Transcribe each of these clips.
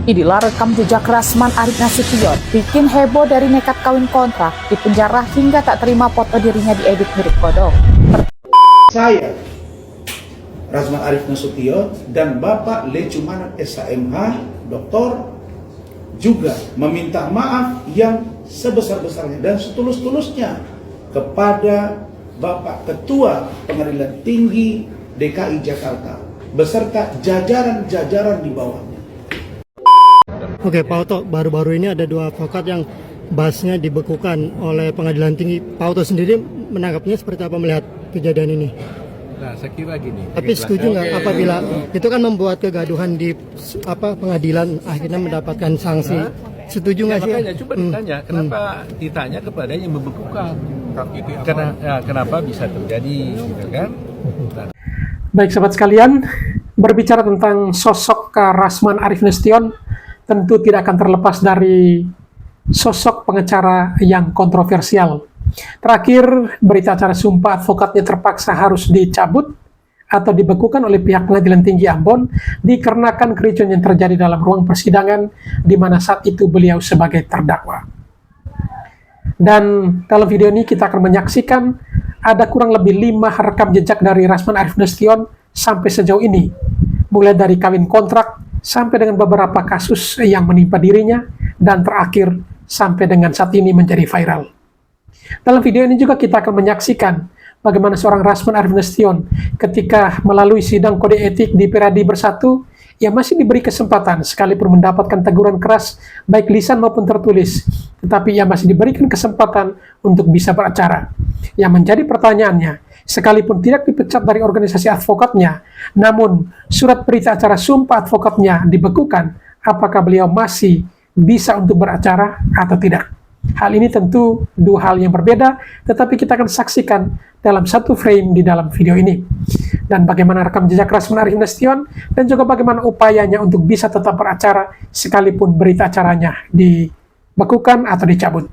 Inilah rekam jejak Rasman Arief Nasution, bikin heboh dari nekat kawin kontrak, di penjara hingga tak terima foto dirinya diedit mirip kodok. Saya, Rasman Arief Nasution, dan Bapak Lecumanan SHMH, Doktor, juga meminta maaf yang sebesar-besarnya dan setulus-tulusnya kepada Bapak Ketua Pengadilan Tinggi DKI Jakarta beserta jajaran-jajaran di bawahnya. Oke, Pak Oto, baru-baru ini ada dua advokat yang bahasnya dibekukan oleh Pengadilan Tinggi. Pak Oto sendiri menanggapinya seperti apa melihat kejadian ini? Nah, saya kira gini. Tapi setuju nggak apabila itu kan membuat kegaduhan di pengadilan akhirnya mendapatkan sanksi? Setuju nggak sih? Makanya coba ditanya, kenapa ditanya kepada yang membekukan? Kenapa bisa terjadi, gitu kan? Baik sahabat sekalian, berbicara tentang sosok Rasman Arief Nasution, tentu tidak akan terlepas dari sosok pengacara yang kontroversial. Terakhir, berita acara sumpah advokatnya terpaksa harus dicabut atau dibekukan oleh pihak Pengadilan Tinggi Ambon dikarenakan kericuan yang terjadi dalam ruang persidangan di mana saat itu beliau sebagai terdakwa. Dan dalam video ini kita akan menyaksikan ada kurang lebih 5 rekam jejak dari Rasman Arief Nasution sampai sejauh ini, mulai dari kawin kontrak sampai dengan beberapa kasus yang menimpa dirinya, dan terakhir sampai dengan saat ini menjadi viral. Dalam video ini juga kita akan menyaksikan bagaimana seorang Rasman Arief Nasution ketika melalui sidang kode etik di Peradi Bersatu, ia masih diberi kesempatan sekalipun mendapatkan teguran keras baik lisan maupun tertulis, tetapi ia masih diberikan kesempatan untuk bisa beracara. Yang menjadi pertanyaannya, sekalipun tidak dipecat dari organisasi advokatnya, namun surat berita acara sumpah advokatnya dibekukan, apakah beliau masih bisa untuk beracara atau tidak? Hal ini tentu dua hal yang berbeda, tetapi kita akan saksikan dalam satu frame di dalam video ini. Dan bagaimana rekam jejak Rasman Arief Nasution, dan juga bagaimana upayanya untuk bisa tetap beracara sekalipun berita acaranya dibekukan atau dicabut.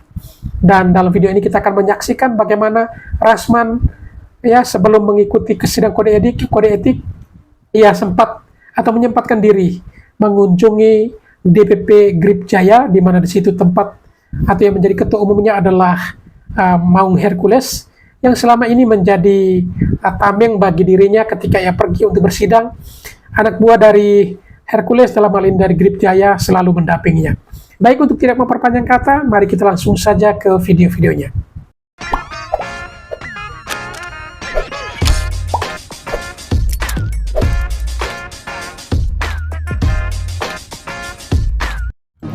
Dan dalam video ini kita akan menyaksikan bagaimana Rasman sebelum mengikuti sidang kode etik, ia sempat atau menyempatkan diri mengunjungi DPP Grip Jaya, di mana di situ tempat atau yang menjadi ketua umumnya adalah Maung Hercules, yang selama ini menjadi tameng bagi dirinya ketika ia pergi untuk bersidang. Anak buah dari Hercules dalam hal ini dari Grip Jaya selalu mendampinginya. Baik, untuk tidak memperpanjang kata, mari kita langsung saja ke video-videonya.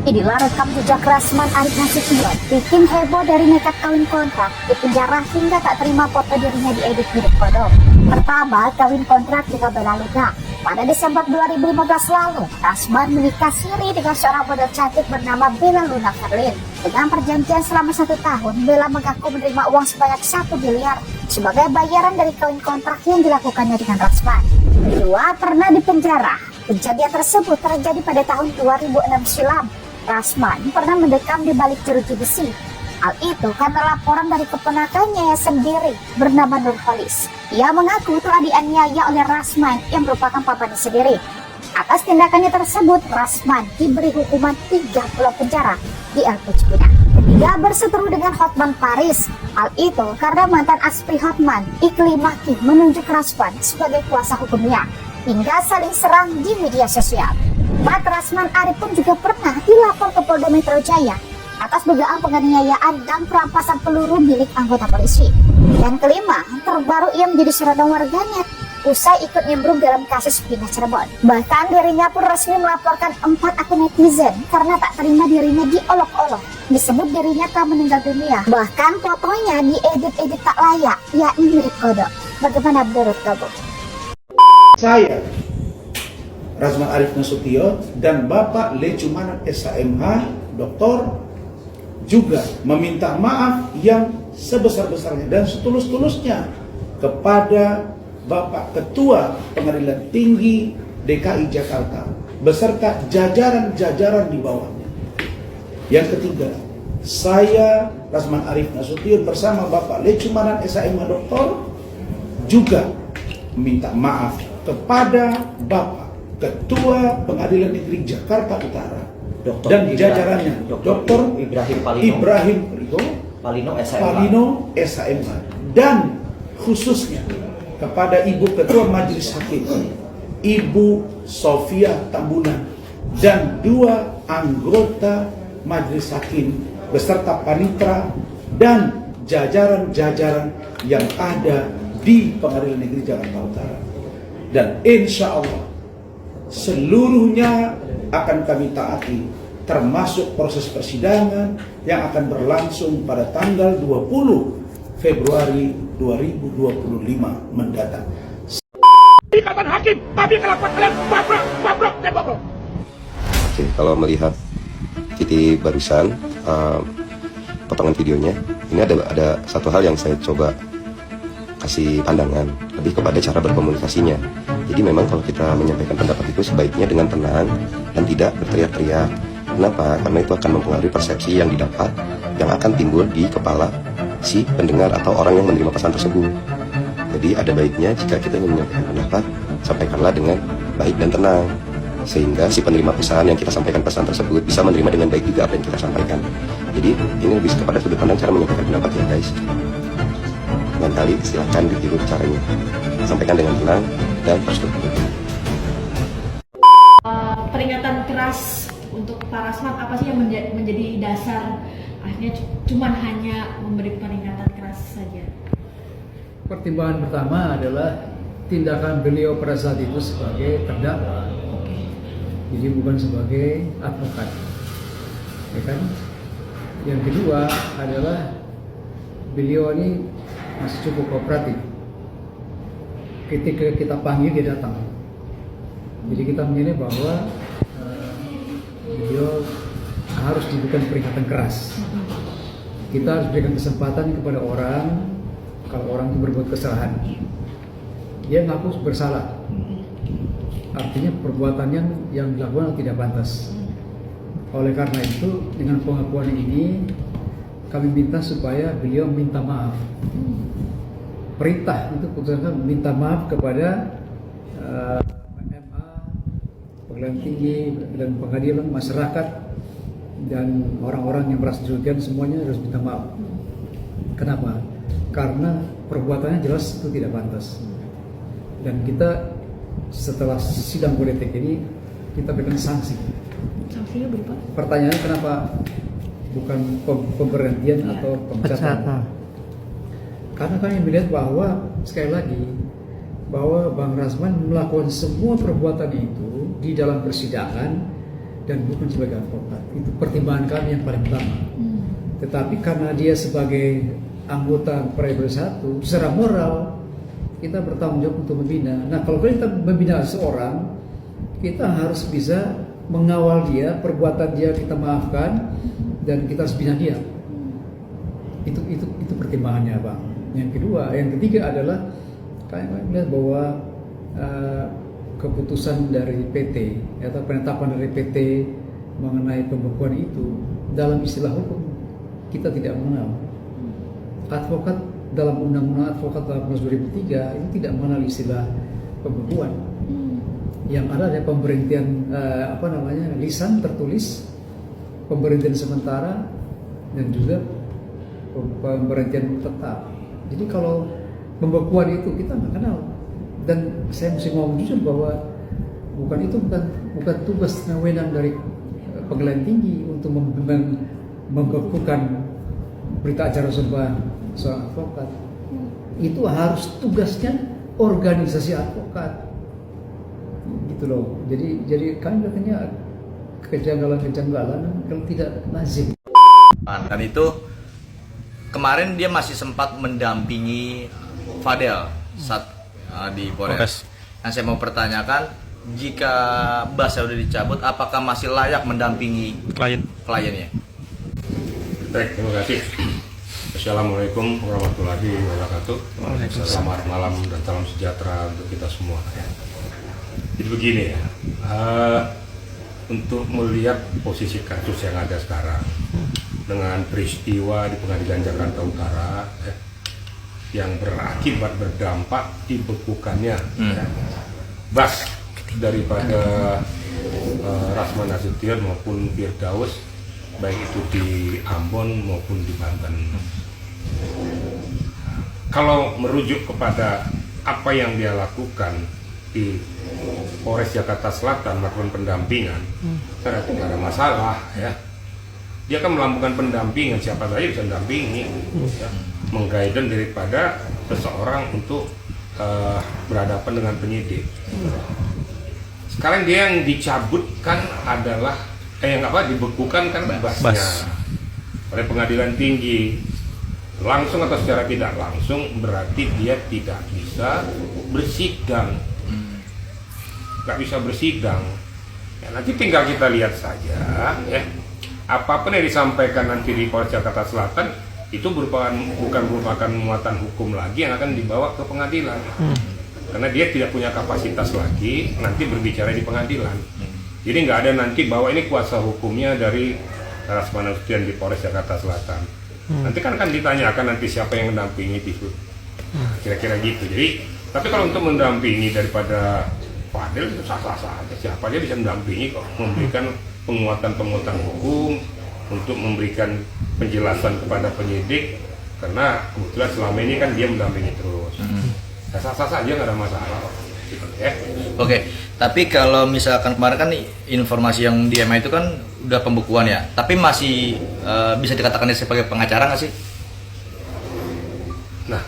Inilah rekam jejak Rasman Arief Nasution, bikin heboh dari nekat kawin kontrak, di penjara hingga tak terima foto dirinya diedit mirip kodok. Pertama, kawin kontrak juga Belaluna. Pada Desember 2015 lalu, Rasman menikah siri dengan seorang model cantik bernama Bella Luna Ferlin. Dengan perjanjian selama 1 tahun, Bella mengaku menerima uang sebanyak 1 miliar sebagai bayaran dari kawin kontrak yang dilakukannya dengan Rasman. Kedua, pernah dipenjara. Kejadian tersebut terjadi pada tahun 2006 silam. Rasman pernah mendekam di balik jeruji besi. Hal itu karena laporan dari keponakannya sendiri bernama Nurholis. Ia mengaku telah dianiaya oleh Rasman yang merupakan papanya sendiri. Atas tindakannya tersebut, Rasman diberi hukuman 3 bulan penjara di LP Cipinang. Ketiga, berseteru dengan Hotman Paris. Hal itu karena mantan aspri Hotman, Ikli Maki, menunjuk Rasman sebagai kuasa hukumnya hingga saling serang di media sosial. Rasman Arief pun juga pernah dilapor ke Polda Metro Jaya atas dugaan penganiayaan dan perampasan peluru milik anggota polisi. Dan kelima, terbaru ia menjadi sorotan warganet usai ikut nimbrung dalam kasus pindah Cirebon. Bahkan dirinya pun resmi melaporkan 4 akun netizen karena tak terima dirinya diolok-olok. Disebut dirinya telah meninggal dunia. Bahkan fotonya diedit-edit tak layak, yakni mirip kodok. Bagaimana menurut kamu? Saya, Rasman Arief Nasution, dan Bapak Lecumanan SHMH, Doktor, juga meminta maaf yang sebesar-besarnya dan setulus-tulusnya kepada Bapak Ketua Pengadilan Tinggi DKI Jakarta beserta jajaran-jajaran di bawahnya. Yang ketiga, saya, Rasman Arief Nasution, bersama Bapak Lecumanan SHMH, Doktor, juga meminta maaf kepada Bapak Ketua Pengadilan Negeri Jakarta Utara Dr. dan Ibrahim- jajarannya, Dr. Ibrahim Palino Palino SHMH. Palino SHMH, dan khususnya kepada Ibu Ketua Majelis Hakim Ibu Sofia Tambunan dan 2 anggota Majelis Hakim beserta panitra dan jajaran-jajaran yang ada di Pengadilan Negeri Jakarta Utara. Dan insya Allah seluruhnya akan kami taati, termasuk proses persidangan yang akan berlangsung pada tanggal 20 Februari 2025 mendatang. Ikatan hakim, tapi kelakuan kalian babrok dan bobrok. Oke, kalau melihat Titi barusan potongan videonya, ini ada satu hal yang saya coba kasih pandangan lebih kepada cara berkomunikasinya. Jadi memang kalau kita menyampaikan pendapat itu sebaiknya dengan tenang dan tidak berteriak-teriak. Kenapa? Karena itu akan mempengaruhi persepsi yang didapat yang akan timbul di kepala si pendengar atau orang yang menerima pesan tersebut. Jadi ada baiknya jika kita ingin menyampaikan pendapat, sampaikanlah dengan baik dan tenang, sehingga si penerima pesan yang kita sampaikan pesan tersebut bisa menerima dengan baik juga apa yang kita sampaikan. Jadi ini lebih kepada sudut pandang cara menyampaikan pendapat ya guys. Dengan kali silahkan ditiru caranya, sampaikan dengan tenang dan terstruktur. Peringatan keras untuk Pak Rasman apa sih yang menjadi dasar akhirnya cuman hanya memberi peringatan keras saja? Pertimbangan pertama adalah tindakan beliau pada saat itu sebagai terdakwa, jadi bukan sebagai advokat, ya kan? Yang kedua adalah beliau ini masih cukup kooperatif. Ketika kita panggil dia datang, jadi kita menilai bahwa beliau harus diberikan peringatan keras. Kita harus berikan kesempatan kepada orang. Kalau orang itu berbuat kesalahan, dia ngaku bersalah, artinya perbuatannya yang dilakukan tidak pantas. Oleh karena itu, dengan pengakuan ini, kami minta supaya beliau minta maaf. Perintah itu putuskan minta maaf kepada MA, Pengadilan Tinggi dan Pengadilan, masyarakat dan orang-orang yang merasa dirugikan, semuanya harus minta maaf. Kenapa? Karena perbuatannya jelas itu tidak pantas. Dan kita setelah sidang kode etik ini kita berikan sanksi. Sanksinya berupa? Pertanyaannya kenapa bukan pemberhentian atau pemecatan? Karena kami melihat bahwa sekali lagi bahwa Bang Rasman melakukan semua perbuatan itu di dalam persidangan dan bukan sebagai advokat. Itu pertimbangan kami yang paling utama. Tetapi karena dia sebagai anggota Perairan 1, secara moral kita bertanggung jawab untuk membina. Nah, kalau kita membina seorang, kita harus bisa mengawal dia, perbuatan dia kita maafkan, dan kita harus bina dia. Itu pertimbangannya, Bang. Yang kedua, yang ketiga adalah kami melihat bahwa keputusan dari PT atau penetapan dari PT mengenai pembekuan itu dalam istilah hukum kita tidak mengenal. Advokat dalam Undang-Undang Advokat tahun 2003 itu tidak mengenal istilah pembekuan. Yang ada pemberhentian lisan tertulis, pemberhentian sementara, dan juga pemberhentian tetap. Jadi kalau pembekuan itu kita nggak kenal. Dan saya mesti ngomong jujur bahwa bukan tugas wewenang dari Pengadilan Tinggi untuk membekukan berita acara seorang advokat. Itu harus tugasnya organisasi advokat, gitu loh. Jadi kan katanya kejanggalan kalau tidak lazim. Dan itu kemarin dia masih sempat mendampingi Fadel saat di Polres. Yang saya mau pertanyakan, jika Basnya sudah dicabut, apakah masih layak mendampingi kliennya? Baik, terima kasih. Assalamualaikum warahmatullahi wabarakatuh. Selamat malam dan salam sejahtera untuk kita semua. Jadi begini ya, untuk melihat posisi kasus yang ada sekarang dengan peristiwa di Pengadilan Jakarta Utara yang berakibat berdampak dibekukannya Bas daripada Rasman Nasution maupun Firdaus, baik itu di Ambon maupun di Banten. Kalau merujuk kepada apa yang dia lakukan di Polres Jakarta Selatan, melakukan pendampingan, saya tidak ada masalah ya. Dia kan melakukan pendampingan, siapa saja bisa mendampingi, ya, mengguidance daripada seseorang untuk berhadapan dengan penyidik. Sekarang dia yang dicabutkan adalah dibekukan kan basnya oleh pengadilan tinggi, langsung atau secara tidak langsung, berarti dia tidak bisa bersidang, nggak bisa bersidang. Ya, nanti tinggal kita lihat saja ya, apapun yang disampaikan nanti di Polres Jakarta Selatan itu bukan merupakan muatan hukum lagi yang akan dibawa ke pengadilan, karena dia tidak punya kapasitas lagi nanti berbicara di pengadilan. Jadi nggak ada nanti bahwa ini kuasa hukumnya dari Rasman Nasution di Polres Jakarta Selatan. Nanti kan akan ditanyakan nanti siapa yang mendampingi itu, kira-kira gitu. Jadi, tapi kalau untuk mendampingi daripada Fadel itu sah-sah saja, siapa aja bisa mendampingi kok, memberikan penguatan hukum, untuk memberikan penjelasan kepada penyidik, karena kebetulan selama ini kan dia mendampingi terus. Sah-sah saja, nggak ada masalah. Oke, tapi kalau misalkan kemarin kan informasi yang di MA itu kan udah pembekuan ya, tapi masih bisa dikatakan sebagai pengacara nggak sih? Nah,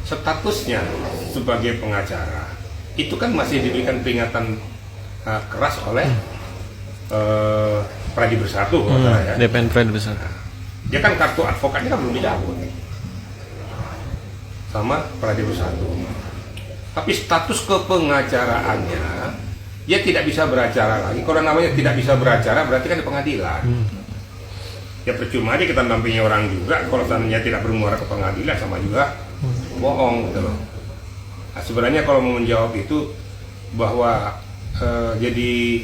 statusnya sebagai pengacara itu kan masih diberikan peringatan keras oleh Pradi Bersatu, ya. DPN Pradi Bersatu. Dia kan kartu advokatnya kan belum dicabut sama Pradi Bersatu. Tapi status kepengacaraannya, dia tidak bisa beracara lagi. Kalau namanya tidak bisa beracara, berarti kan di pengadilan. Ya percuma aja kita mendampingi orang juga, kalau seandainya tidak bermuara ke pengadilan, sama juga bohong gitu loh. Nah, sebenarnya kalau mau menjawab itu bahwa jadi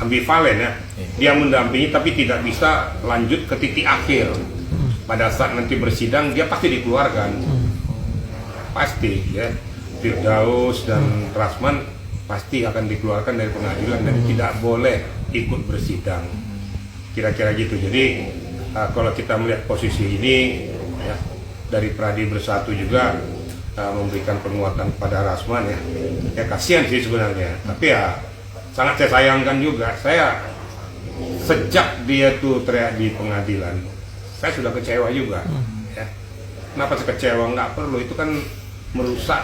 ambivalen ya, dia mendampingi tapi tidak bisa lanjut ke titik akhir. Pada saat nanti bersidang, dia pasti dikeluarkan, pasti ya. Firdaus dan Rasman pasti akan dikeluarkan dari pengadilan dan tidak boleh ikut bersidang, kira-kira gitu. Jadi kalau kita melihat posisi ini ya, dari Pradi Bersatu juga memberikan penguatan kepada Rasman ya kasihan sih sebenarnya, tapi ya sangat saya sayangkan juga. Saya sejak dia tuh teriak di pengadilan, saya sudah kecewa juga ya. Kenapa saya kecewa? Nggak perlu, itu kan merusak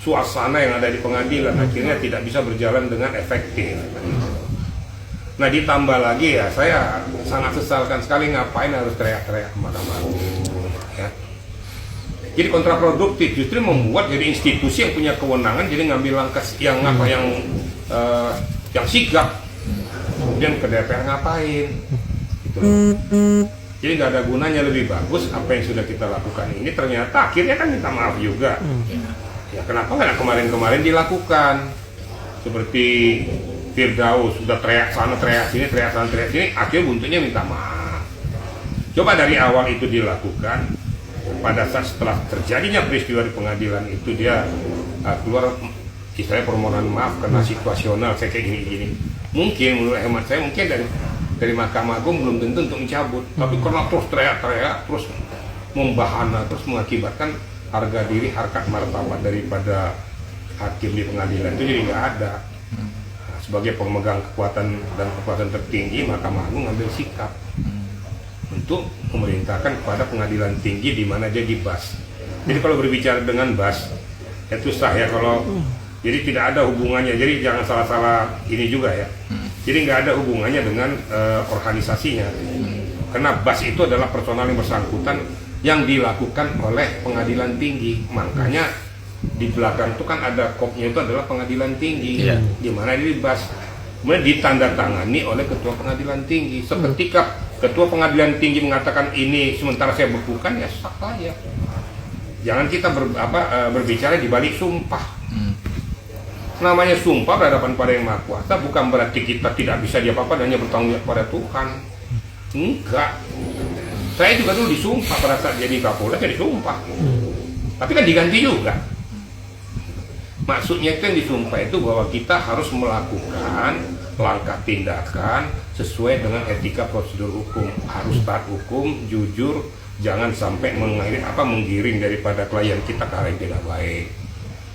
suasana yang ada di pengadilan, akhirnya tidak bisa berjalan dengan efektif. Nah, ditambah lagi ya, saya sangat sesalkan sekali ngapain harus teriak-teriak ke Mahkamah Agung ya. Jadi kontraproduktif, justru membuat jadi institusi yang punya kewenangan jadi ngambil langkah yang sigap, kemudian ke DPR ngapain gitu. Jadi nggak ada gunanya, lebih bagus apa yang sudah kita lakukan ini ternyata akhirnya kan minta maaf juga. Ya kenapa nggak kemarin-kemarin dilakukan? Seperti Firdaus sudah teriak sana, teriak sini, teriak sana, teriak sini, akhirnya buntutnya minta maaf. Coba dari awal itu dilakukan, pada saat setelah terjadinya peristiwa di pengadilan itu dia keluar istilahnya permohonan maaf karena situasional saya kayak gini-gini. Mungkin menurut hemat saya mungkin dari Mahkamah Agung belum tentu untuk mencabut, tapi karena terus teriak-teriak, terus membahana, terus mengakibatkan harga diri, harkat martabat daripada hakim di pengadilan itu jadi nggak ada. Nah, sebagai pemegang kekuatan dan kekuatan tertinggi, Mahkamah Agung ngambil sikap untuk memerintahkan kepada pengadilan tinggi di mana dia dibas. Jadi kalau berbicara dengan bas, itu sah ya kalau. Jadi tidak ada hubungannya, jadi jangan salah-salah ini juga ya. Jadi nggak ada hubungannya dengan organisasinya, karena BAS itu adalah personal yang bersangkutan yang dilakukan oleh pengadilan tinggi. Makanya di belakang itu kan ada kopnya, itu adalah pengadilan tinggi, di mana di BAS kemudian ditandatangani oleh ketua pengadilan tinggi. Seketika ketua pengadilan tinggi mengatakan ini sementara saya bekukan, ya sah aja. Jangan kita berbicara di balik sumpah. Namanya sumpah berhadapan pada Yang Maha Kuasa bukan berarti kita tidak bisa apa-apa dan hanya bertanggung jawab pada Tuhan. Enggak. Saya juga dulu disumpah pada saat jadi Kapolda, jadi sumpah. Tapi kan diganti juga. Maksudnya itu yang disumpah itu bahwa kita harus melakukan langkah tindakan sesuai dengan etika prosedur hukum, harus taat hukum, jujur, jangan sampai menggiring daripada klien kita ke arah yang tidak baik.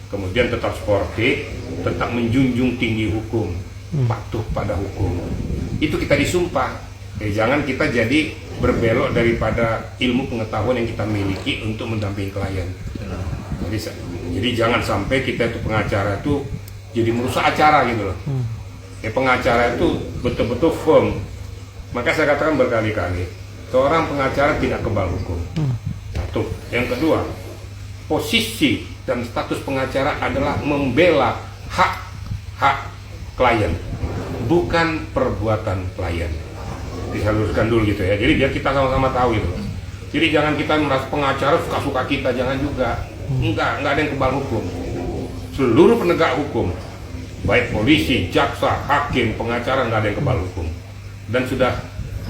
Kemudian tetap sportif, tetap menjunjung tinggi hukum, patuh pada hukum. Itu kita disumpah. Jangan kita jadi berbelok daripada ilmu pengetahuan yang kita miliki untuk mendampingi klien. Jadi jangan sampai kita itu pengacara itu jadi merusak acara gitu loh. Pengacara itu betul-betul firm. Maka saya katakan berkali-kali, seorang pengacara tidak kebal hukum. Satu. Yang kedua, posisi dan status pengacara adalah membela hak klien, bukan perbuatan klien. Disalurkan dulu gitu ya. Jadi biar kita sama-sama tahu gitu loh. Jadi jangan kita merasa pengacara suka-suka kita, jangan juga. Enggak ada yang kebal hukum. Seluruh penegak hukum, baik polisi, jaksa, hakim, pengacara, nggak ada yang kebal hukum. Dan sudah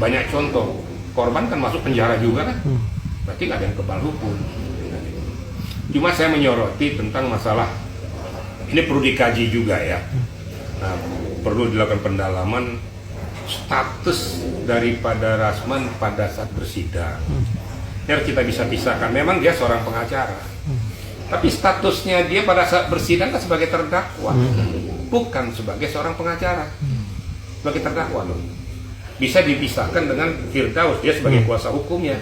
banyak contoh, korban kan masuk penjara juga kan, berarti nggak ada yang kebal hukum. Cuma saya menyoroti tentang masalah ini perlu dikaji juga ya. Nah, perlu dilakukan pendalaman status daripada Rasman pada saat bersidang. Ini harus kita bisa pisahkan. Memang dia seorang pengacara, tapi statusnya dia pada saat bersidang kan sebagai terdakwa, bukan sebagai seorang pengacara, sebagai terdakwa loh. Bisa dipisahkan dengan Firdaus, dia sebagai kuasa hukumnya,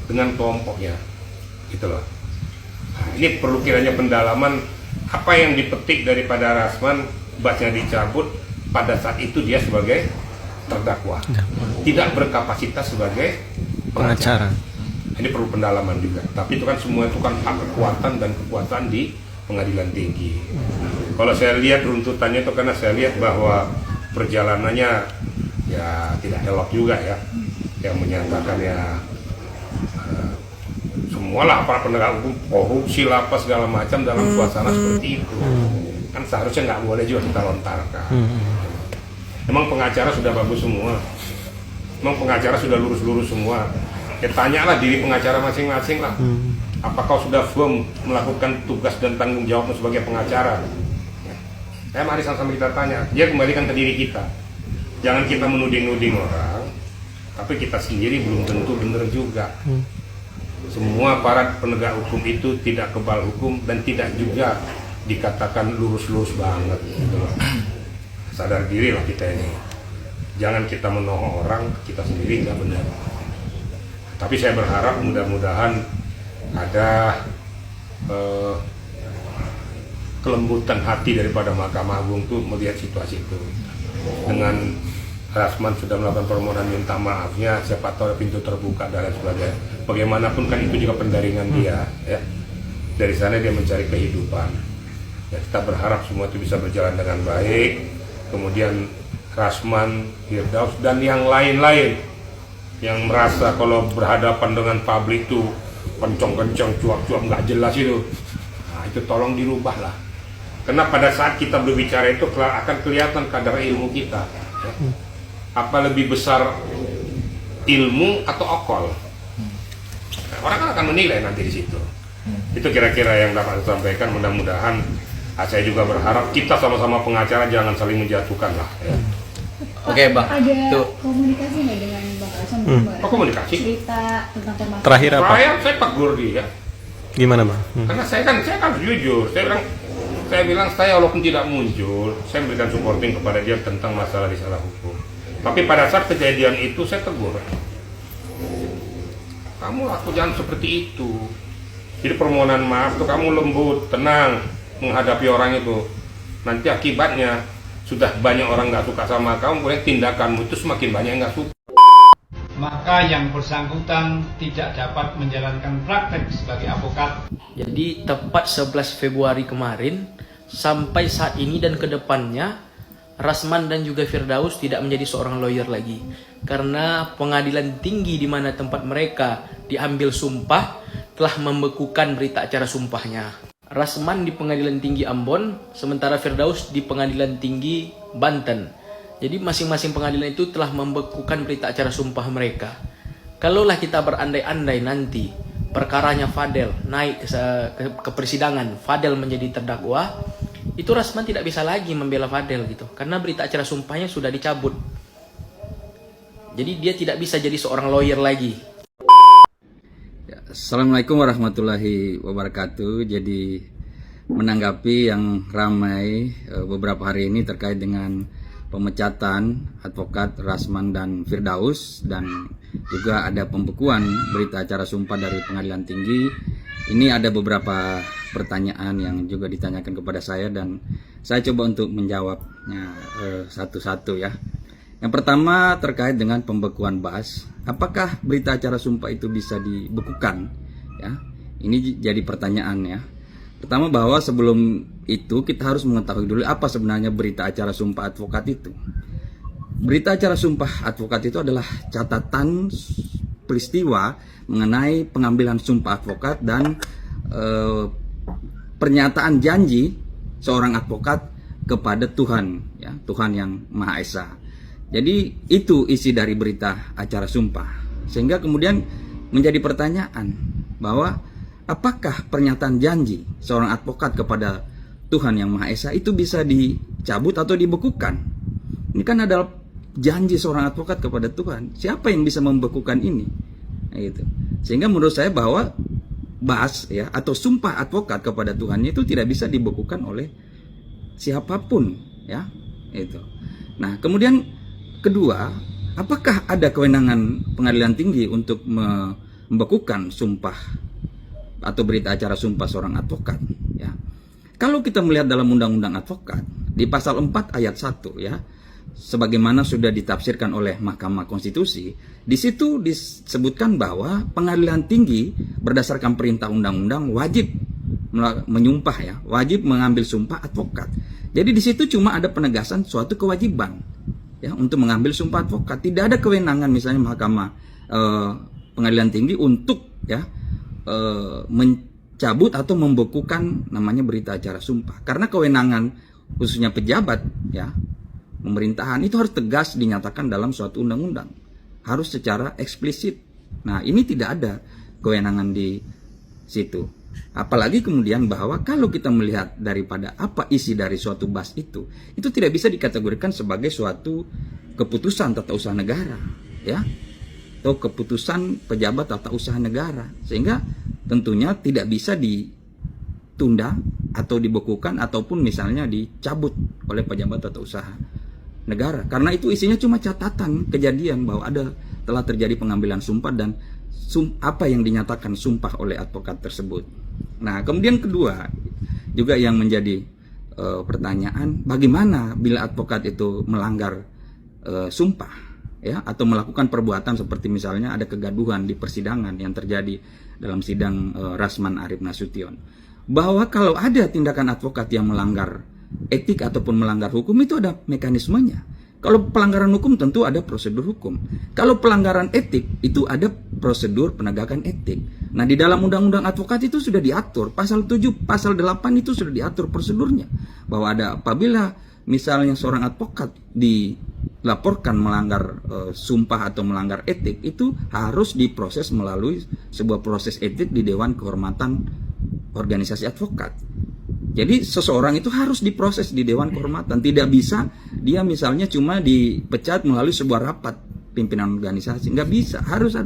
dengan kelompoknya, gitu loh. Nah, ini perlu kiranya pendalaman apa yang dipetik daripada Rasman, basnya dicabut pada saat itu dia sebagai terdakwa, tidak berkapasitas sebagai pengacara. Ini perlu pendalaman juga, tapi itu kan semua itu kan hak kekuatan dan kekuasaan di pengadilan tinggi. Kalau saya lihat runtutannya itu karena saya lihat bahwa perjalanannya ya tidak elok juga ya, yang menyatakan ya semualah para penegak hukum korupsi lapas segala macam dalam suasana seperti itu, kan seharusnya nggak boleh juga kita lontarkan. Emang pengacara sudah bagus semua, emang pengacara sudah lurus-lurus semua. Ya tanyalah diri pengacara masing-masing lah. Apakah sudah firm melakukan tugas dan tanggung jawabnya sebagai pengacara? Ya, mari sama-sama kita tanya. Dia kembalikan ke diri kita. Jangan kita menuding-nuding orang, tapi kita sendiri belum tentu benar juga. Semua para penegak hukum itu tidak kebal hukum dan tidak juga dikatakan lurus-lurus banget. Gitu. Sadar diri lah kita ini. Jangan kita menohong orang, kita sendiri nggak benar. Tapi saya berharap mudah-mudahan ada kelembutan hati daripada Mahkamah Agung tuh melihat situasi itu. Dengan Rasman sudah melakukan permohonan minta maafnya, siapa tahu pintu terbuka dan lain sebagainya. Bagaimanapun kan itu juga pendaringan dia, ya. Dari sana dia mencari kehidupan. Ya, kita berharap semua itu bisa berjalan dengan baik. Kemudian Rasman, Firdaus dan yang lain-lain yang merasa kalau berhadapan dengan publik itu kencang-kencang, cuap-cuap nggak jelas itu, nah itu tolong dirubah lah. Karena pada saat kita berbicara itu akan kelihatan kadar ilmu kita. Ya. Apa lebih besar ilmu atau okol? Nah, orang kan akan menilai nanti di situ. Itu kira-kira yang dapat saya sampaikan. Mudah-mudahan saya juga berharap kita sama-sama pengacara jangan saling menjatuhkan lah. Ya. Oke bang, ada komunikasi nggak dengan Bang Rasman? Komunikasi? Cerita tentang permasalahan. Terakhir apa? Saya tegur dia. Gimana bang? Karena saya kan jujur. Saya bilang saya walaupun tidak muncul, saya memberikan supporting kepada dia tentang masalah di salah hukum. Tapi pada saat kejadian itu saya tegur. Kamu laku jangan seperti itu. Jadi permohonan maaf tuh kamu lembut, tenang menghadapi orang itu. Nanti akibatnya sudah banyak orang nggak suka sama kamu, kemudian tindakanmu itu semakin banyak yang nggak suka. Maka yang bersangkutan tidak dapat menjalankan praktek sebagai avokat. Jadi tepat 11 Februari kemarin sampai saat ini dan kedepannya Rasman dan juga Firdaus tidak menjadi seorang lawyer lagi karena pengadilan tinggi di mana tempat mereka diambil sumpah telah membekukan berita acara sumpahnya. Rasman di Pengadilan Tinggi Ambon, sementara Firdaus di Pengadilan Tinggi Banten. Jadi masing-masing pengadilan itu telah membekukan berita acara sumpah mereka. Kalaulah kita berandai-andai nanti perkaranya Fadel naik ke persidangan, Fadel menjadi terdakwa, itu Rasman tidak bisa lagi membela Fadel gitu, karena berita acara sumpahnya sudah dicabut. Jadi dia tidak bisa jadi seorang lawyer lagi. Assalamualaikum warahmatullahi wabarakatuh. Jadi menanggapi yang ramai beberapa hari ini terkait dengan pemecatan advokat Rasman dan Firdaus, dan juga ada pembekuan berita acara sumpah dari Pengadilan Tinggi. Ini ada beberapa pertanyaan yang juga ditanyakan kepada saya, dan saya coba untuk menjawabnya satu-satu ya. Yang pertama terkait dengan pembekuan Bas, apakah berita acara sumpah itu bisa dibekukan? Ya, ini jadi pertanyaan ya. Pertama, bahwa sebelum itu kita harus mengetahui dulu apa sebenarnya berita acara sumpah advokat itu. Berita acara sumpah advokat itu adalah catatan peristiwa mengenai pengambilan sumpah advokat dan pernyataan janji seorang advokat kepada Tuhan, ya, Tuhan yang Maha Esa. Jadi itu isi dari berita acara sumpah. Sehingga kemudian menjadi pertanyaan bahwa apakah pernyataan janji seorang advokat kepada Tuhan yang Maha Esa itu bisa dicabut atau dibekukan? Ini kan adalah janji seorang advokat kepada Tuhan. Siapa yang bisa membekukan ini? Nah, gitu. Sehingga menurut saya bahwa Bas ya, atau sumpah advokat kepada Tuhan itu tidak bisa dibekukan oleh siapapun ya. Itu. Nah, kemudian kedua, apakah ada kewenangan Pengadilan Tinggi untuk membekukan sumpah atau berita acara sumpah seorang advokat? Ya. Kalau kita melihat dalam Undang-Undang Advokat di pasal 4 ayat 1 ya, sebagaimana sudah ditafsirkan oleh Mahkamah Konstitusi, di situ disebutkan bahwa Pengadilan Tinggi berdasarkan perintah undang-undang wajib menyumpah ya, wajib mengambil sumpah advokat. Jadi di situ cuma ada penegasan suatu kewajiban ya untuk mengambil sumpah advokat. Tidak ada kewenangan misalnya Mahkamah Pengadilan Tinggi untuk ya mencabut atau membekukan namanya berita acara sumpah. Karena kewenangan khususnya pejabat ya, pemerintahan itu harus tegas dinyatakan dalam suatu undang-undang, harus secara eksplisit. Nah, ini tidak ada kewenangan di situ. Apalagi kemudian bahwa kalau kita melihat daripada apa isi dari suatu Bas itu tidak bisa dikategorikan sebagai suatu keputusan tata usaha negara, ya, atau keputusan pejabat tata usaha negara, sehingga tentunya tidak bisa ditunda atau dibekukan ataupun misalnya dicabut oleh pejabat tata usaha negara, karena itu isinya cuma catatan kejadian bahwa telah terjadi pengambilan sumpah dan apa yang dinyatakan sumpah oleh advokat tersebut. Nah, kemudian kedua juga yang menjadi pertanyaan, bagaimana bila advokat itu melanggar sumpah ya, atau melakukan perbuatan seperti misalnya ada kegaduhan di persidangan yang terjadi dalam sidang Rasman Arief Nasution, bahwa kalau ada tindakan advokat yang melanggar etik ataupun melanggar hukum itu ada mekanismenya. Kalau pelanggaran hukum tentu ada prosedur hukum. Kalau pelanggaran etik itu ada prosedur penegakan etik. Nah, di dalam Undang-Undang Advokat itu sudah diatur, pasal 7, pasal 8 itu sudah diatur prosedurnya, bahwa ada apabila misalnya seorang advokat dilaporkan melanggar sumpah atau melanggar etik, itu harus diproses melalui sebuah proses etik di Dewan Kehormatan Organisasi Advokat. Jadi seseorang itu harus diproses di Dewan Kehormatan. Tidak bisa dia misalnya cuma dipecat melalui sebuah rapat pimpinan organisasi. Nggak bisa. Harus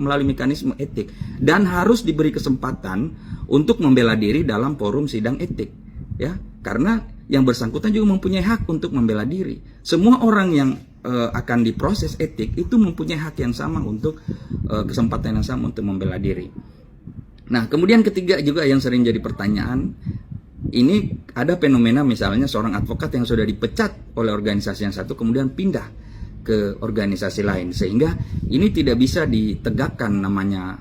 melalui mekanisme etik. Dan harus diberi kesempatan untuk membela diri dalam forum sidang etik. Ya, karena yang bersangkutan juga mempunyai hak untuk membela diri. Semua orang yang akan diproses etik itu mempunyai hak yang sama untuk kesempatan yang sama untuk membela diri. Nah, kemudian ketiga juga yang sering jadi pertanyaan, ini ada fenomena misalnya seorang advokat yang sudah dipecat oleh organisasi yang satu kemudian pindah ke organisasi lain, sehingga ini tidak bisa ditegakkan namanya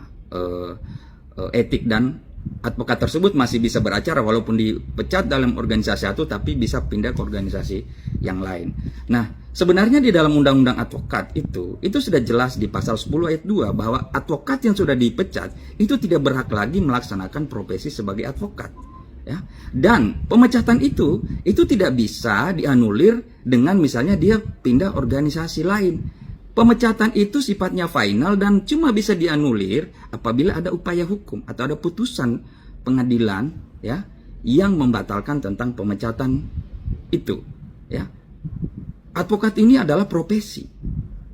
etik, dan advokat tersebut masih bisa beracara walaupun dipecat dalam organisasi satu tapi bisa pindah ke organisasi yang lain. Nah, sebenarnya di dalam Undang-Undang Advokat itu sudah jelas di pasal 10 ayat 2 bahwa advokat yang sudah dipecat itu tidak berhak lagi melaksanakan profesi sebagai advokat. Ya. Dan pemecatan itu tidak bisa dianulir dengan misalnya dia pindah organisasi lain. Pemecatan itu sifatnya final dan cuma bisa dianulir apabila ada upaya hukum atau ada putusan pengadilan ya yang membatalkan tentang pemecatan itu, ya. Advokat ini adalah profesi.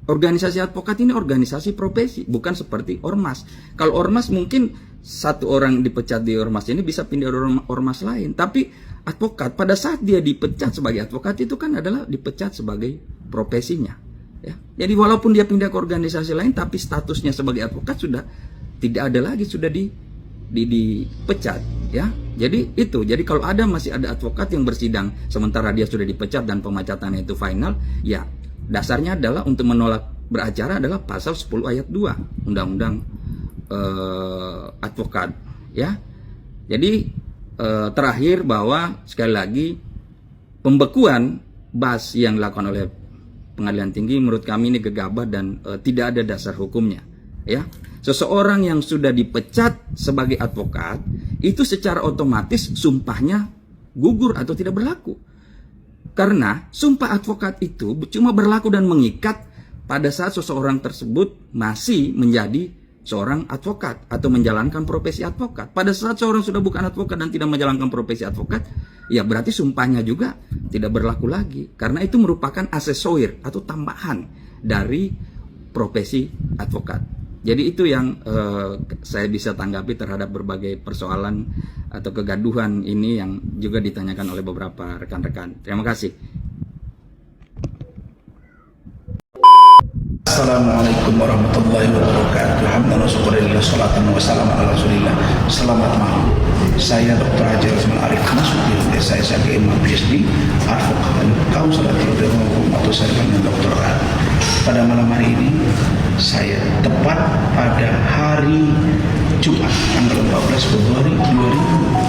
Organisasi advokat ini organisasi profesi, bukan seperti ormas. Kalau ormas mungkin satu orang dipecat di ormas ini bisa pindah ormas lain. Tapi advokat pada saat dia dipecat sebagai advokat itu kan adalah dipecat sebagai profesinya. Ya. Jadi walaupun dia pindah ke organisasi lain, tapi statusnya sebagai advokat sudah tidak ada lagi, sudah dipecat. Ya. Jadi itu. Jadi kalau masih ada advokat yang bersidang sementara dia sudah dipecat dan pemecatannya itu final, ya dasarnya adalah untuk menolak beracara adalah pasal 10 ayat 2 Undang-Undang Advokat, ya. Jadi terakhir bahwa sekali lagi pembekuan BAS yang dilakukan oleh Pengadilan Tinggi menurut kami ini gegabah dan tidak ada dasar hukumnya, ya. Seseorang yang sudah dipecat sebagai advokat itu secara otomatis sumpahnya gugur atau tidak berlaku. Karena sumpah advokat itu cuma berlaku dan mengikat pada saat seseorang tersebut masih menjadi seorang advokat atau menjalankan profesi advokat. Pada saat seorang sudah bukan advokat dan tidak menjalankan profesi advokat, ya berarti sumpahnya juga tidak berlaku lagi. Karena itu merupakan aksesoris atau tambahan dari profesi advokat. Jadi itu yang saya bisa tanggapi terhadap berbagai persoalan atau kegaduhan ini yang juga ditanyakan oleh beberapa rekan-rekan. Terima kasih. Assalamualaikum warahmatullahi wabarakatuh. Alhamdulillah, syukurillah, salatan wa salam ala rasulillah. Selamat malam. Saya Dr. Haji Rasman Arif Nasution. Saya sebagai Imam PhD, advokat dan kaunselor bidang hukum atau saya panggil Dr. A. Pada malam hari ini, saya tepat pada hari Jumat tanggal 14 Februari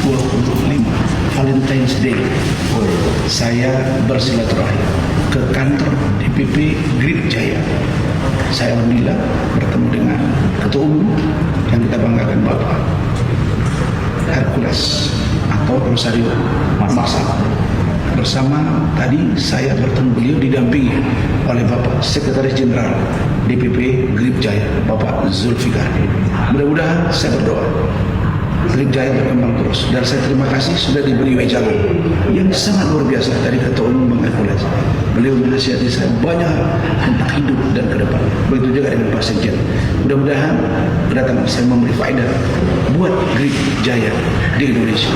2025, Valentine's Day, saya bersilaturahim ke kantor DPP Grip Jaya. Saya alhamdulillah bertemu dengan Ketua Umum yang kita banggakan, Bapak Hercules atau Rosario Massa. Bersama tadi saya bertemu beliau didampingi oleh Bapak Sekretaris Jenderal DPP Grip Jaya, Bapak Zulfikar. Mudah-mudahan saya berdoa Grip Jaya berkembang terus, dan saya terima kasih sudah diberi wejangan yang sangat luar biasa dari Ketua Umum Bang Hercules. Beliau menasihati saya banyak tentang hidup dan ke depan. Begitu juga dengan Pak Sekjen. Mudah-mudahan kedatangan saya memberi faedah buat Grip Jaya di Indonesia.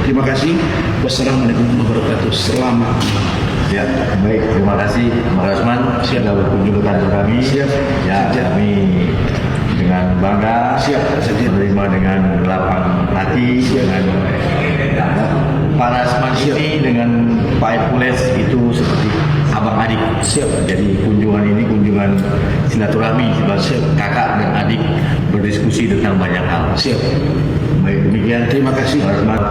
Terima kasih. Wassalamualaikum warahmatullahi wabarakatuh. Selamat. Ya, baik. Terima kasih, Mas Rasman. Sudah berkunjung ke kantor kami. Siap. Ya, kami dengan bangga menerima dengan lapang hati dengan Pak Rasman ini dengan Pak Hercules itu seperti abang adik. Siap. Jadi kunjungan ini kunjungan silaturahmi sebagai kakak dan adik berdiskusi tentang banyak hal. Siap. Baik, demikian. Terima kasih. Pak Rasman.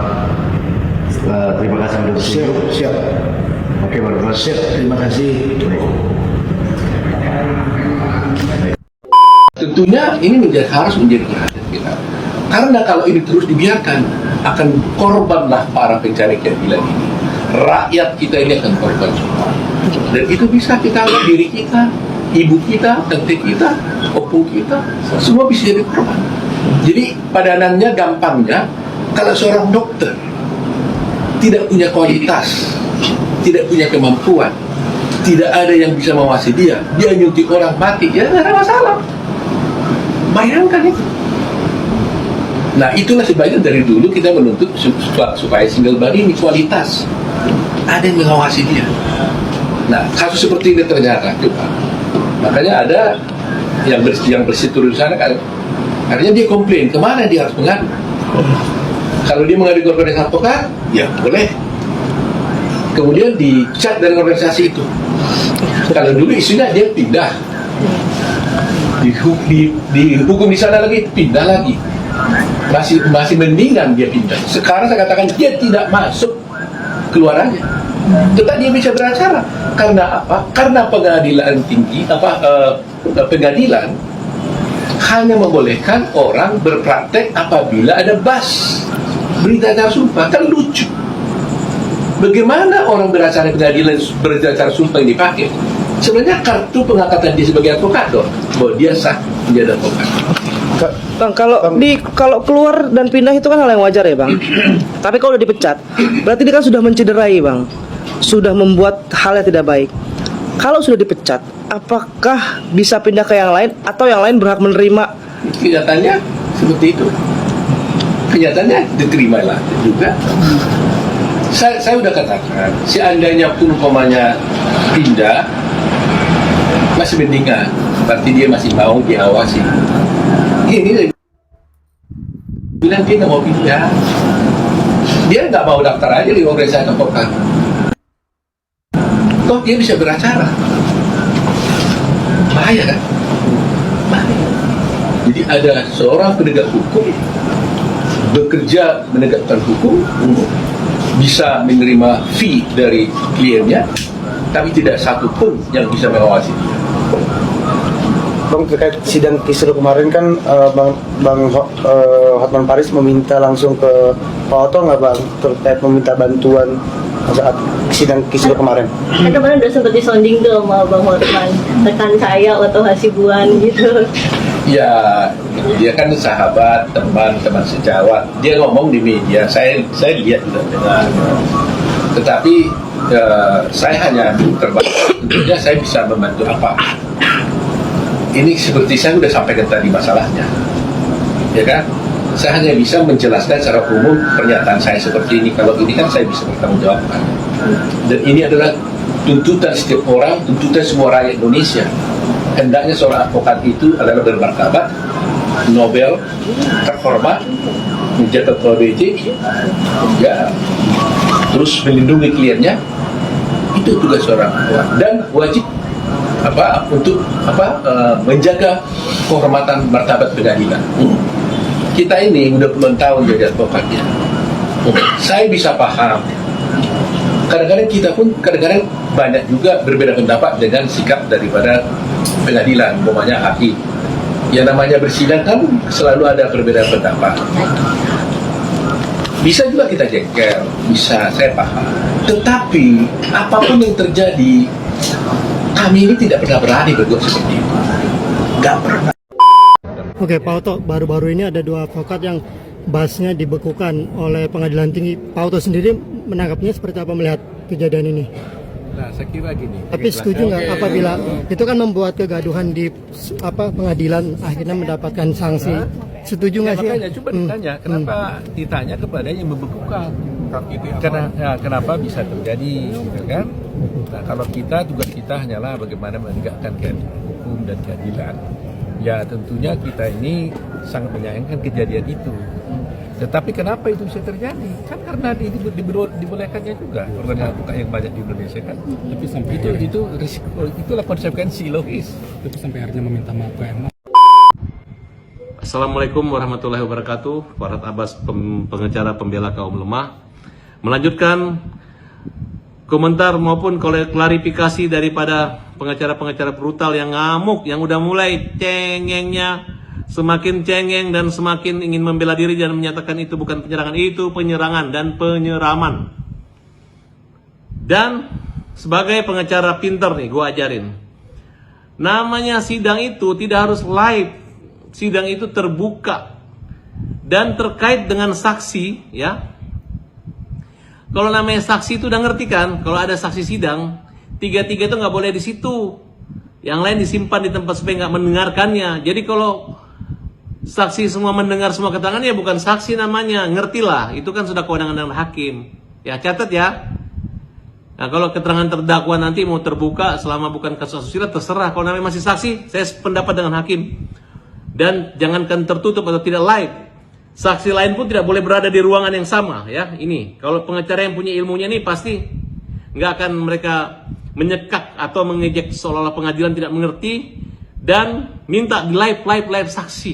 Terima kasih sudah berkunjung. Siap. Oke, Pak Rasman. Siap. Terima kasih. Tentunya ini harus menjadi perhatian kita. Karena kalau ini terus dibiarkan, akan korbanlah para pencari keadilan ini. Rakyat kita ini akan korban semua. Dan itu bisa kita anggap diri kita, ibu kita, tante kita, opung kita, semua bisa jadi korban. Jadi padanannya gampangnya, kalau seorang dokter tidak punya kualitas, tidak punya kemampuan, tidak ada yang bisa mengawasi dia nyuntik orang mati, ya nggak ada masalah. Bayangkan itu. Nah, itulah sebabnya dari dulu kita menuntut supaya single body ini kualitas, ada yang mengawasi dia. Nah, kasus seperti ini ternyata juga, makanya ada yang bersitulah di sana kan, akhirnya dia komplain, kemana dia harus mengadu? Kalau dia mengadu ke organisasi advokat, ya boleh. Kemudian dicat dari organisasi itu. Kalau dulu isunya dia pindah, dihukum di sana lagi, pindah lagi. Masih mendingan dia pindah. Sekarang saya katakan dia tidak masuk, keluar aja. Tetap dia bisa beracara. Karena apa? Karena pengadilan tinggi, pengadilan hanya membolehkan orang berpraktek apabila ada BAS, berita acara sumpah. Kan lucu. Bagaimana orang beracara pengadilan berita acara sumpah yang dipakai? Sebenarnya kartu pengangkatan dia sebagai advokat dong, bahwa dia sah menjadi advokat. Bang, kalau keluar dan pindah itu kan hal yang wajar ya, Bang. Tapi kalau udah dipecat, berarti dia kan sudah mencederai, Bang. Sudah membuat hal yang tidak baik. Kalau sudah dipecat, apakah bisa pindah ke yang lain atau yang lain berhak menerima? Kenyataannya seperti itu. Kenyataannya diterima lah juga. Saya udah katakan, seandainya pun umpamanya pindah, masih mendingan. Berarti dia masih mau diawasi. Ini bilang dia nggak mau pindah, dia nggak mau daftar aja di organisasi advokat. Toh dia bisa beracara, bahaya kan? Bahaya. Jadi ada seorang penegak hukum bekerja menegakkan hukum, bisa menerima fee dari kliennya, tapi tidak satu pun yang bisa mengawasi dia. Bang, terkait sidang kisruh kemarin kan Bang Hotman Paris meminta langsung ke Pak Oto nggak Bang terkait meminta bantuan saat sidang kisruh kemarin? Kan kemarin udah sempat disonding tuh sama Bang Hotman, rekan saya Oto Hasibuan gitu. Ya, dia kan sahabat, teman sejawat. Dia ngomong di media, saya lihat juga dengar. Tetapi saya hanya terbatas, tentunya saya bisa membantu apa. Ini seperti saya sudah sampaikan tadi masalahnya, ya kan? Saya hanya bisa menjelaskan secara umum pernyataan saya seperti ini. Kalau ini kan saya bisa bertanggung jawabkan. Dan ini adalah tuntutan setiap orang, tuntutan semua rakyat Indonesia. Hendaknya seorang advokat itu adalah bermartabat, Nobel, terhormat, menjaga KBJ, ya, terus melindungi kliennya. Itu tugas seorang advokat dan wajib untuk menjaga kehormatan martabat pengadilan. Kita ini udah puluhan tahun jadi advokatnya. Saya bisa paham. Kadang-kadang kita pun banyak juga berbeda pendapat dengan sikap daripada pengadilan, umpamanya hakim. Yang namanya bersidang kan selalu ada perbedaan pendapat. Bisa juga kita jengkel, bisa, saya paham. Tetapi apapun yang terjadi, kami ini tidak pernah berani berbuat seperti itu. Gak pernah. Oke, Pak Oto, baru-baru ini ada dua advokat yang bahasnya dibekukan oleh pengadilan tinggi. Pak Oto sendiri menangkapnya seperti apa melihat kejadian ini? Nah, saya kira gini. Tapi setuju nggak apabila itu kan membuat kegaduhan di pengadilan akhirnya mendapatkan sanksi? Setuju nggak sih? Makanya coba ditanya, kenapa ditanya kepada yang membekukan? Kenapa bisa terjadi, gitu kan? Nah, kalau tugas kita hanyalah bagaimana menegakkan keadilan hukum dan keadilan. Ya tentunya kita ini sangat menyayangkan kejadian itu. Tetapi kenapa itu bisa terjadi? Kan karena dibolehkannya juga organ advokat yang banyak di Indonesia kan. Tapi sampai itu risiko, itulah konsekuensi logis. Tapi sampai akhirnya meminta maaf ke MA. Assalamualaikum warahmatullahi wabarakatuh. Farhad Abbas, pengacara pembela kaum lemah, melanjutkan komentar maupun klarifikasi daripada pengacara-pengacara brutal yang ngamuk, yang udah mulai cengengnya semakin cengeng dan semakin ingin membela diri dan menyatakan itu bukan penyerangan, itu penyerangan dan penyeraman. Dan sebagai pengacara pinter nih, gue ajarin, namanya sidang itu tidak harus live, sidang itu terbuka dan terkait dengan saksi, ya. Kalau namanya saksi itu udah ngerti kan, kalau ada saksi sidang, tiga-tiga itu nggak boleh di situ. Yang lain disimpan di tempat supaya nggak mendengarkannya. Jadi kalau saksi semua mendengar semua keterangan, ya bukan saksi namanya, ngertilah. Itu kan sudah kewenangan dari hakim. Ya catat ya. Nah kalau keterangan terdakwa nanti mau terbuka selama bukan kasus asusila, terserah. Kalau namanya masih saksi, saya pendapat dengan hakim. Dan jangankan tertutup atau tidak live. Saksi lain pun tidak boleh berada di ruangan yang sama, ya. Ini kalau pengacara yang punya ilmunya ini pasti nggak akan mereka menyekak atau mengejek seolah-olah pengadilan tidak mengerti dan minta di live saksi,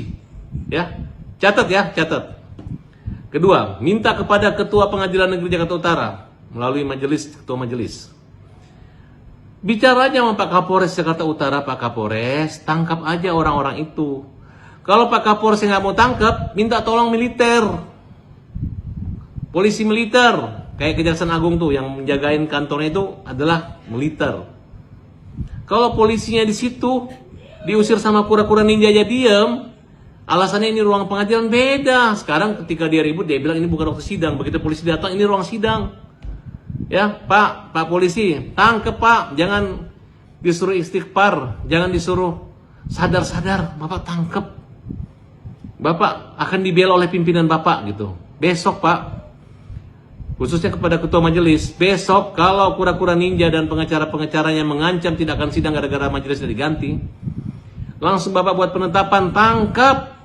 ya. Catat ya, catat. Kedua, minta kepada Ketua Pengadilan Negeri Jakarta Utara melalui ketua majelis. Bicara aja sama Pak Kapolres Jakarta Utara, Pak Kapolres, tangkap aja orang-orang itu. Kalau Pak Kapolres nggak mau tangkap, minta tolong militer, polisi militer, kayak Kejaksaan Agung tuh yang menjagain kantornya itu adalah militer. Kalau polisinya di situ diusir sama kura-kura ninja aja diem, alasannya ini ruang pengadilan, beda. Sekarang ketika dia ribut, dia bilang ini bukan waktu sidang. Begitu polisi datang, ini ruang sidang. Ya, Pak polisi, tangkep Pak, jangan disuruh istighfar, jangan disuruh sadar-sadar, Bapak tangkep. Bapak akan dibela oleh pimpinan Bapak gitu. Besok Pak, khususnya kepada ketua majelis, besok kalau kura-kura ninja dan pengacara-pengacaranya mengancam tidak akan sidang gara-gara majelis sudah diganti, langsung Bapak buat penetapan, tangkap.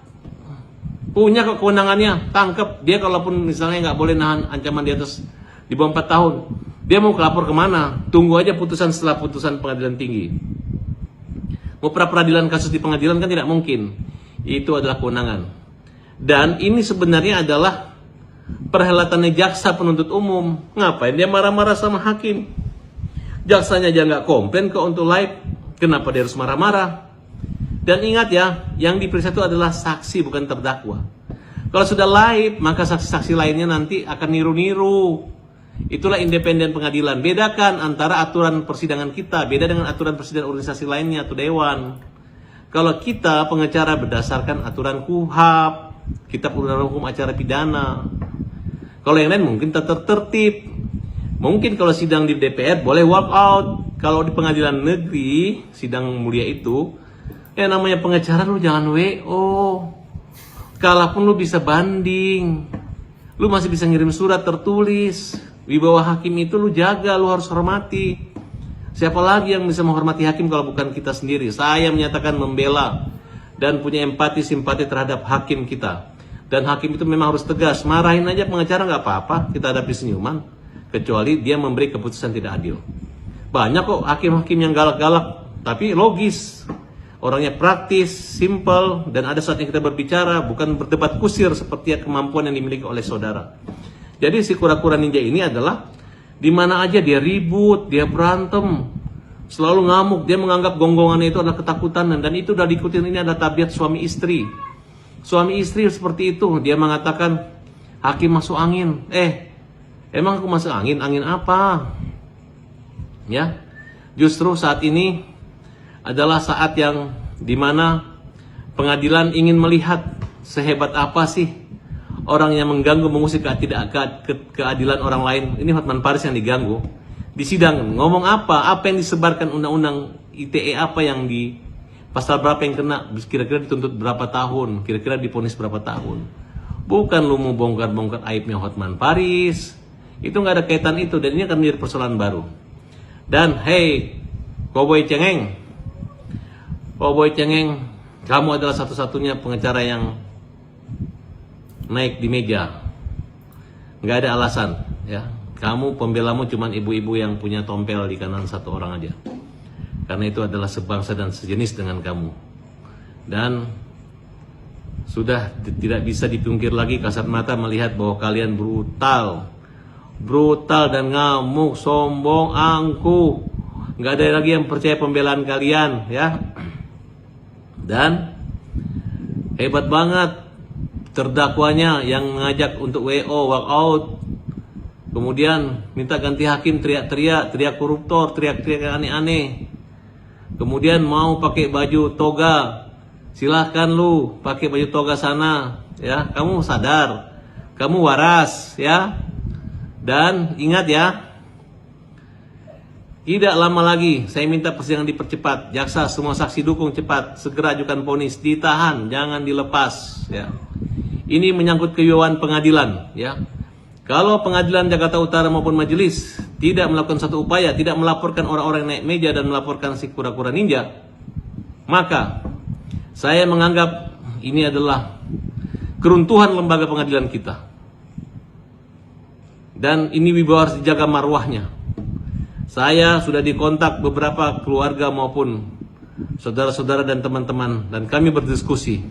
Punya kewenangannya, tangkap. Dia kalaupun misalnya nggak boleh nahan ancaman di atas di bawah 4 tahun, dia mau kelapor kemana? Tunggu aja putusan setelah putusan pengadilan tinggi. Mau pra-peradilan kasus di pengadilan kan tidak mungkin. Itu adalah kewenangan. Dan ini sebenarnya adalah perhelatannya jaksa penuntut umum. Ngapain dia marah-marah sama hakim? Jaksanya aja nggak komplain kok untuk live. Kenapa dia harus marah-marah? Dan ingat ya, yang diperiksa itu adalah saksi bukan terdakwa. Kalau sudah live, maka saksi-saksi lainnya nanti akan niru-niru. Itulah independen pengadilan. Bedakan antara aturan persidangan kita, beda dengan aturan persidangan organisasi lainnya atau dewan. Kalau kita pengacara berdasarkan aturan KUHAP, Kitab Undang-Undang Hukum Acara Pidana. Kalau yang lain mungkin tertib. Mungkin kalau sidang di DPR boleh walk out. Kalau di pengadilan negeri, sidang mulia itu, namanya pengacara lu jangan WO. Kalaupun lu bisa banding, lu masih bisa ngirim surat tertulis. Wibawa hakim itu lu jaga, lu harus hormati. Siapa lagi yang bisa menghormati hakim kalau bukan kita sendiri? Saya menyatakan membela dan punya empati, simpati terhadap hakim kita. Dan hakim itu memang harus tegas. Marahin aja pengacara nggak apa-apa, kita hadapi senyuman. Kecuali dia memberi keputusan tidak adil. Banyak kok hakim-hakim yang galak-galak, tapi logis. Orangnya praktis, simple, dan ada saatnya kita berbicara, bukan berdebat kusir seperti kemampuan yang dimiliki oleh saudara. Jadi si kura-kura ninja ini adalah di mana aja dia ribut, dia berantem, selalu ngamuk, dia menganggap gonggongannya itu adalah ketakutan, dan itu udah diikutin. Ini ada tabiat suami istri. Suami istri seperti itu, dia mengatakan hakim masuk angin. Emang aku masuk angin? Angin apa? Ya, justru saat ini adalah saat yang dimana pengadilan ingin melihat sehebat apa sih orang yang mengganggu, mengusik keadilan orang lain. Ini Hotman Paris yang diganggu. Di sidang ngomong apa? Apa yang disebarkan undang-undang ITE, apa yang di pasal berapa yang kena? Kira-kira dituntut berapa tahun? Kira-kira diponis berapa tahun? Bukan lu mau bongkar-bongkar aibnya Hotman Paris. Itu nggak ada kaitan itu, dan ini akan menjadi persoalan baru. Dan hey, Cowboy Cengeng, kamu adalah satu-satunya pengacara yang naik di meja. Nggak ada alasan, ya. Kamu pembelamu cuma ibu-ibu yang punya tompel di kanan satu orang aja. Karena itu adalah sebangsa dan sejenis dengan kamu. Dan sudah tidak bisa dipungkir lagi kasat mata melihat bahwa kalian brutal dan ngamuk, sombong, angkuh. Nggak ada lagi yang percaya pembelaan kalian, ya. Dan hebat banget terdakwanya yang mengajak untuk WO, walk out. Kemudian minta ganti hakim, teriak koruptor, teriak aneh-aneh. Kemudian mau pakai baju toga, silahkan lu pakai baju toga sana, ya. Kamu sadar, kamu waras, ya. Dan ingat ya, tidak lama lagi saya minta persidangan dipercepat. Jaksa semua saksi dukung cepat, segera ajukan vonis, ditahan, jangan dilepas, ya. Ini menyangkut kewibawaan pengadilan, ya. Kalau pengadilan Jakarta Utara maupun majelis tidak melakukan satu upaya, tidak melaporkan orang-orang naik meja dan melaporkan si kura-kura ninja, maka saya menganggap ini adalah keruntuhan lembaga pengadilan kita. Dan ini wibawa harus dijaga marwahnya. Saya sudah dikontak beberapa keluarga maupun saudara-saudara dan teman-teman, dan kami berdiskusi.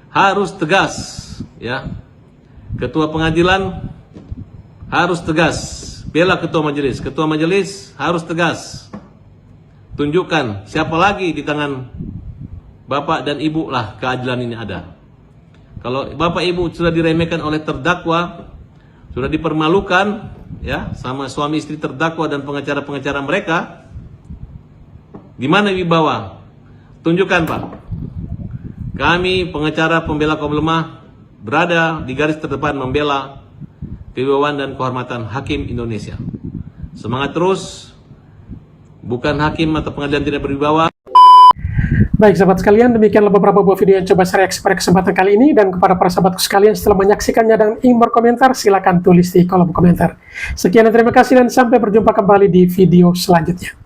Harus tegas, ya. Ketua pengadilan harus tegas, bela ketua majelis. Ketua majelis harus tegas. Tunjukkan siapa lagi di tangan bapak dan ibu lah keadilan ini ada. Kalau bapak ibu sudah diremehkan oleh terdakwa, sudah dipermalukan, ya, sama suami istri terdakwa dan pengacara-pengacara mereka, Di mana wibawa? Tunjukkan, Pak. Kami pengacara pembela kaum lemah berada di garis terdepan membela kewibawaan dan kehormatan hakim Indonesia. Semangat terus, bukan hakim atau pengadilan tidak berwibawa. Baik sahabat sekalian, demikianlah beberapa buah video yang coba saya reaksi pada kesempatan kali ini. Dan kepada para sahabatku sekalian, setelah menyaksikannya dan ingin berkomentar, silakan tulis di kolom komentar. Sekian dan terima kasih, dan sampai berjumpa kembali di video selanjutnya.